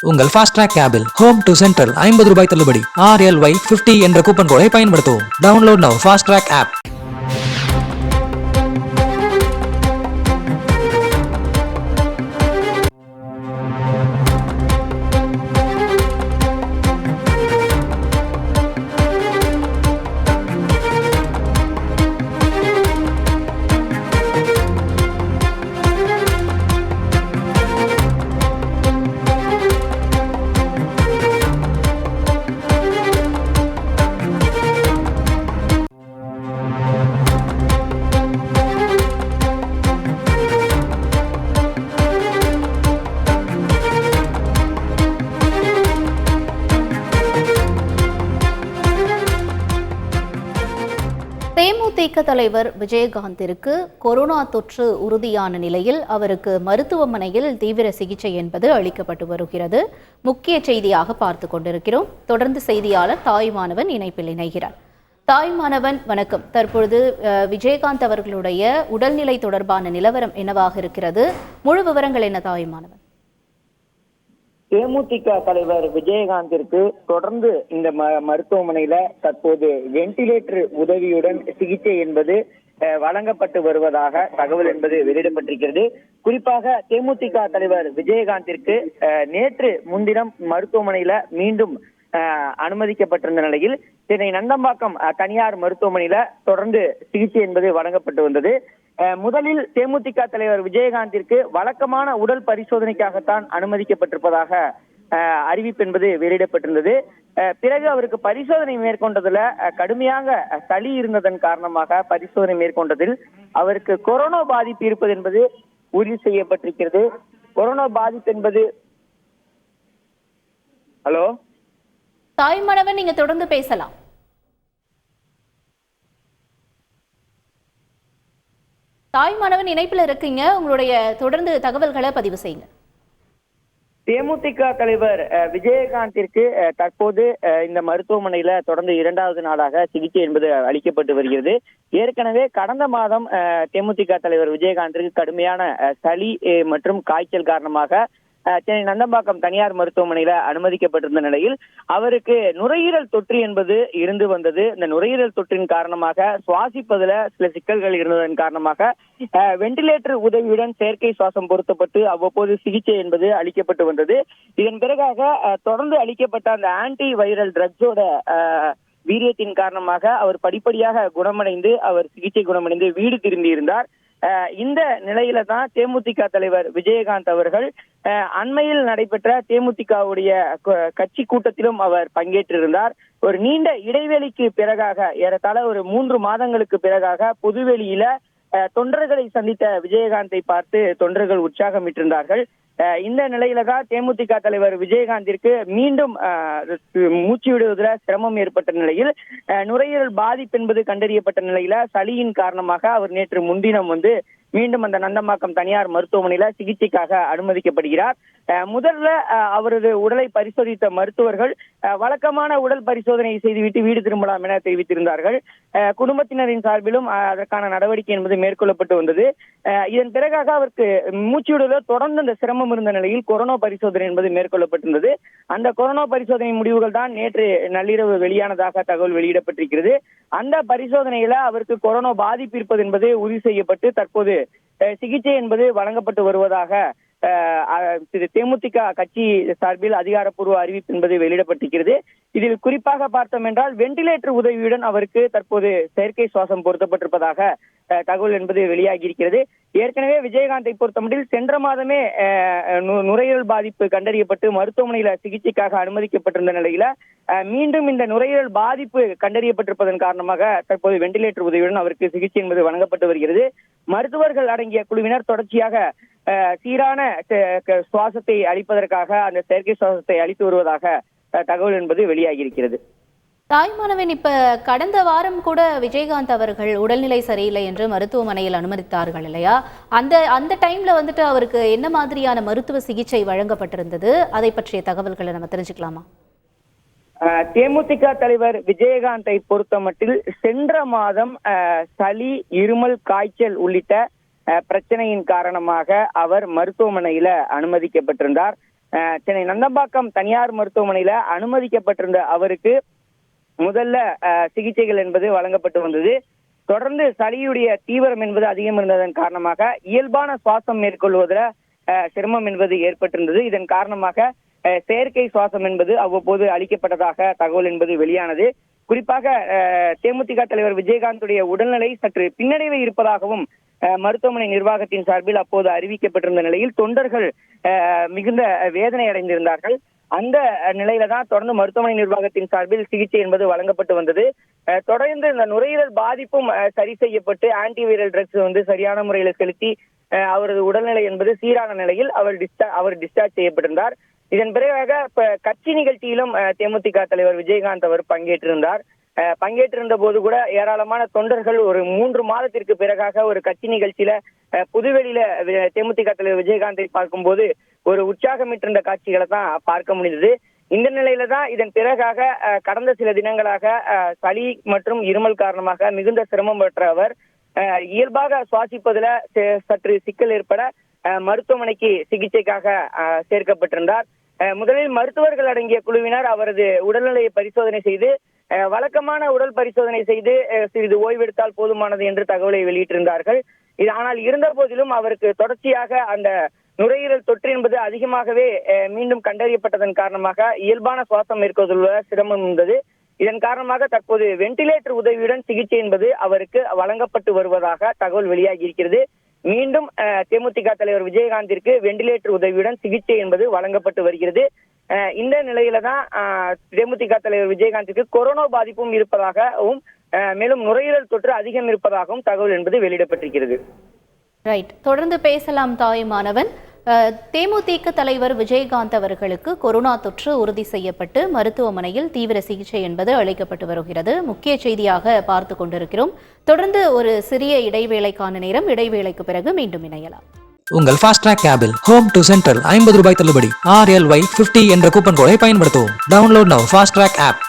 உங்கள் fast track கேபில் home to Central 50 ரூபாய் தள்ளுபடி. RLY50 என்ற கூப்பன் கோடை பயன்படுத்தவும். Download now fast track app. DMDK தலைவர் விஜயகாந்திற்கு கொரோனா தொற்று உறுதியான நிலையில் அவருக்கு மருத்துவமனையில் தீவிர சிகிச்சை என்பது அளிக்கப்பட்டு வருகிறது. முக்கிய செய்தியாக பார்த்து கொண்டிருக்கிறோம். தொடர்ந்து செய்தியாளர் தாய்மானவன் இணைப்பில் இணைகிறார். தாய்மானவன் வணக்கம். தற்பொழுது விஜயகாந்த் அவர்களுடைய உடல்நிலை தொடர்பான நிலவரம் என்னவாக இருக்கிறது? முழு விவரங்கள் என்ன தாய்மானவன்? தேமுதிக தலைவர் விஜயகாந்திற்கு தொடர்ந்து இந்த மருத்துவமனையில தற்போது வெண்டிலேட்டர் உதவியுடன் சிகிச்சை என்பது வழங்கப்பட்டு வருவதாக தகவல் என்பது வெளியிடப்பட்டிருக்கிறது. குறிப்பாக தேமுதிக தலைவர் விஜயகாந்திற்கு நேற்று முன்தினம் மருத்துவமனையில மீண்டும் அனுமதிக்கப்பட்டிருந்த நிலையில் சென்னை நந்தம்பாக்கம் தனியார் மருத்துவமனையில தொடர்ந்து சிகிச்சை என்பது வழங்கப்பட்டு வந்தது. முதலில் தேமுதிக தலைவர் விஜயகாந்திற்கு வழக்கமான உடல் பரிசோதனைக்காகத்தான் அனுமதிக்கப்பட்டிருப்பதாக அறிவிப்பு என்பது வெளியிடப்பட்டிருந்தது. பிறகு அவருக்கு பரிசோதனை மேற்கொண்டதுல கடுமையாக சளி இருந்ததன் காரணமாக பரிசோதனை மேற்கொண்டதில் அவருக்கு கொரோனா பாதிப்பு இருப்பது என்பது உறுதி செய்யப்பட்டிருக்கிறது. கொரோனா பாதிப்பு என்பது ஹலோ தாய்மானவன், நீங்க தொடர்ந்து பேசலாம். தாய்மானவன் இணைப்பில் இருக்கீங்க, உங்களுடைய தொடர்ந்து தகவல்களை பதிவு செய்யுங்க. தேமுதிக தலைவர் விஜயகாந்திற்கு தற்போது இந்த மருத்துவமனையில தொடர்ந்து 2வது நாளாக சிகிச்சை என்பது அளிக்கப்பட்டு வருகிறது. ஏற்கனவே கடந்த மாதம் தேமுதிக தலைவர் விஜயகாந்திற்கு கடுமையான சளி மற்றும் காய்ச்சல் காரணமாக சென்னை நந்தம்பாக்கம் தனியார் மருத்துவமனையில அனுமதிக்கப்பட்டிருந்த நிலையில் அவருக்கு நுரையீரல் தொற்று என்பது இருந்து வந்தது. இந்த நுரையீரல் தொற்றின் காரணமாக சுவாசிப்பதுல சில சிக்கல்கள் இருந்ததன் காரணமாக வெண்டிலேட்டர் உதவியுடன் செயற்கை சுவாசம் பொருத்தப்பட்டு அவ்வப்போது சிகிச்சை என்பது அளிக்கப்பட்டு வந்தது. இதன் பிறகாக தொடர்ந்து அளிக்கப்பட்ட அந்த ஆன்டி வைரல் ட்ரக்ஸோட வீரியத்தின் காரணமாக அவர் படிப்படியாக குணமடைந்து அவர் சிகிச்சை குணமடைந்து வீடு திரும்பி இருந்தார். இந்த நிலையில தான் தேமுதிக தலைவர் விஜயகாந்த் அவர்கள் அண்மையில் நடைபெற்ற தேமுதிகவுடைய கட்சி கூட்டத்திலும் அவர் பங்கேற்றிருந்தார். ஒரு நீண்ட இடைவெளிக்கு பிறகாக ஏறத்தாழ ஒரு 3 மாதங்களுக்கு பிறகாக பொதுவெளியில தொண்டர்களை சந்தித்த விஜயகாந்தை பார்த்து தொண்டர்கள் உற்சாகமிட்டிருந்தார்கள். இந்த நிலையில தான் தேமுதிக தலைவர் விஜயகாந்திற்கு மீண்டும் மூச்சு விடுவதில் சிரமம் ஏற்பட்ட நிலையில் நுரையீரல் பாதிப்பு என்பது கண்டறியப்பட்ட நிலையில சளியின் காரணமாக அவர் நேற்று முன்தினம் மீண்டும் அந்த நந்தம்பாக்கம் தனியார் மருத்துவமனையில சிகிச்சைக்காக அனுமதிக்கப்படுகிறார். முதல்ல அவரது உடலை பரிசோதித்த மருத்துவர்கள் வழக்கமான உடல் பரிசோதனை செய்துவிட்டு வீடு திரும்பலாம் என தெரிவித்திருந்தார்கள். குடும்பத்தினரின் சார்பிலும் அதற்கான நடவடிக்கை என்பது மேற்கொள்ளப்பட்டு வந்தது. இதன் பிறகாக அவருக்கு மூச்சுவிடுவதில் தொடர்ந்து அந்த சிரமம் இருந்த நிலையில் கொரோனா பரிசோதனை என்பது மேற்கொள்ளப்பட்டிருந்தது. அந்த கொரோனா பரிசோதனை முடிவுகள் தான் நேற்று நள்ளிரவு வெளியானதாக தகவல் வெளியிடப்பட்டிருக்கிறது. அந்த பரிசோதனையில அவருக்கு கொரோனா பாதிப்பு இருப்பது என்பது உறுதி செய்யப்பட்டு தற்போது சிகிச்சை என்பது வழங்கப்பட்டு வருவதாக தேமுதிக கட்சி சார்பில் அதிகாரப்பூர்வ அறிவிப்பு என்பது வெளியிடப்பட்டிருக்கிறது. இதில் குறிப்பாக பார்த்தோம் என்றால் வெண்டிலேட்டர் உதவியுடன் அவருக்கு தற்போது செயற்கை சுவாசம் பொருத்தப்பட்டிருப்பதாக தகவல் என்பது வெளியாகி இருக்கிறது. ஏற்கனவே விஜயகாந்தை பொறுத்தமட்டில் சென்ற மாதமே நுரையீரல் பாதிப்பு கண்டறியப்பட்டு மருத்துவமனையில சிகிச்சைக்காக அனுமதிக்கப்பட்டிருந்த நிலையில மீண்டும் இந்த நுரையீரல் பாதிப்பு கண்டறியப்பட்டிருப்பதன் காரணமாக தற்போது வெண்டிலேட்டர் உதவியுடன் அவருக்கு சிகிச்சை என்பது வழங்கப்பட்டு வருகிறது. மருத்துவர்கள் அடங்கிய குழுவினர் தொடர்ச்சியாக சீரான சுவாசத்தை அளிப்பதற்காக அந்த செயற்கை சுவாசத்தை அளித்து வருவதாக தகவல் என்பது வெளியாகி இருக்கிறது. தாய்மானவன், இப்ப கடந்த வாரம் கூட விஜயகாந்த் அவர்கள் உடல்நிலை சரியில்லை என்று மருத்துவமனையில் அனுமதித்தார்கள் இல்லையா? அந்த டைம்ல அவருக்கு என்ன மாதிரியான மருத்துவ சிகிச்சை வழங்கப்பட்டிருந்தது? அதை பற்றிய தகவல்களை நம்ம தெரிஞ்சுக்கலாமா? தேமுதிக தலைவர் விஜயகாந்தை பொறுத்தமட்டில் சென்ற மாதம் சளி, இருமல், காய்ச்சல் உள்ளிட்ட பிரச்சனையின் காரணமாக அவர் மருத்துவமனையில அனுமதிக்கப்பட்டிருந்தார். சென்னை நந்தம்பாக்கம் தனியார் மருத்துவமனையில அனுமதிக்கப்பட்டிருந்த அவருக்கு முதல்ல சிகிச்சைகள் என்பது வழங்கப்பட்டு வந்தது. தொடர்ந்து சளியுடைய தீவிரம் என்பது அதிகம் இருந்ததன் காரணமாக இயல்பான சுவாசம் மேற்கொள்வதில் சிரமம் என்பது ஏற்பட்டிருந்தது. இதன் காரணமாக செயற்கை சுவாசம் என்பது அவ்வப்போது அளிக்கப்பட்டதாக தகவல் என்பது வெளியானது. குறிப்பாக தேமுதிக தலைவர் விஜயகாந்துடைய உடல்நிலை சற்று பின்னடைவு இருப்பதாகவும் மருத்துவமனை நிர்வாகத்தின் சார்பில் அப்போது அறிவிக்கப்பட்டிருந்த நிலையில் தொண்டர்கள் மிகுந்த வேதனை அடைந்திருந்தார்கள். அந்த நிலையில தான் தொடர்ந்து மருத்துவமனை நிர்வாகத்தின் சார்பில் சிகிச்சை என்பது வழங்கப்பட்டு வந்தது. தொடர்ந்து இந்த நுரையீரல் பாதிப்பும் சரி செய்யப்பட்டு ஆன்டிவைரல் ட்ரக்ஸ் வந்து சரியான முறையில் செலுத்தி அவரது உடல்நிலை என்பது சீரான நிலையில் அவர் டிஸ்சார்ஜ் செய்யப்பட்டிருந்தார். இதன் பிறகாக கட்சி நிகழ்ச்சியிலும் தேமுதிக தலைவர் விஜயகாந்த் அவர் பங்கேற்றிருந்த போது கூட ஏராளமான தொண்டர்கள் ஒரு 3 மாதத்திற்கு பிறகாக ஒரு கட்சி நிகழ்ச்சியில புதுவெளியில தேமுதிக தலைவர் விஜயகாந்தை பார்க்கும்போது ஒரு உற்சாகமிட்டிருந்த காட்சிகளை தான் பார்க்க முடிந்தது. இந்த நிலையில தான் இதன் பிறகாக கடந்த சில தினங்களாக சளி மற்றும் இருமல் காரணமாக மிகுந்த சிரமம் பெற்ற அவர் இயல்பாக சுவாசிப்பதுல சற்று சிக்கல் ஏற்பட மருத்துவமனைக்கு சிகிச்சைக்காக சேர்க்கப்பட்டிருந்தார். முதலில் மருத்துவர்கள் அடங்கிய குழுவினர் அவரது உடல்நிலையை பரிசோதனை செய்து வழக்கமான உடல் பரிசோதனை செய்து சிறிது ஓய்வெடுத்தால் போதுமானது என்று தகவலை வெளியிட்டிருந்தார்கள். ஆனால் இருந்த போதிலும் அவருக்கு தொடர்ச்சியாக அந்த நுரையீரல் தொற்று என்பது அதிகமாகவே மீண்டும் கண்டறியப்பட்டதன் காரணமாக இயல்பான சுவாசம் மேற்கொள்வதில் சிரமம் இருந்தது. இதன் காரணமாக தற்போது வெண்டிலேட்டர் உதவியுடன் சிகிச்சை என்பது அவருக்கு வழங்கப்பட்டு வருவதாக தகவல் வெளியாகி இருக்கிறது. மீண்டும் தேமுதிக தலைவர் விஜயகாந்திற்கு வெண்டிலேட்டர் உதவியுடன் சிகிச்சை என்பது வழங்கப்பட்டு வருகிறது. இந்த நிலையில தான் தேமுதிக தலைவர் விஜயகாந்திற்கு கொரோனா பாதிப்பும் இருப்பதாகவும் மேலும் நுரையீரல் தொற்று அதிகம் இருப்பதாகவும் தகவல் என்பது வெளியிடப்பட்டிருக்கிறது. ரைட், தொடர்ந்து பேசலாம் தாயுமானவன். தேமுதிக தலைவர் விஜயகாந்த் அவர்களுக்கு கொரோனா தொற்று உறுதி செய்யப்பட்டு மருத்துவமனையில் தீவிர சிகிச்சை என்பது அளிக்கப்பட்டு வருகிறது. முக்கிய செய்தியாக பார்த்து கொண்டிருக்கிறோம். தொடர்ந்து ஒரு சிறிய இடைவேளைக்கான நேரம், இடைவேளைக்கு பிறகு மீண்டும் இணையலாம். உங்கள் ஃபாஸ்ட் ட்ராக் கேபில் ஹோம் டு சென்ட்ரல் 50 ரூபாய் தள்ளுபடி RLY50 என்ற கூப்பன் கோடை பயன்படுத்தவும். Download now fast track app.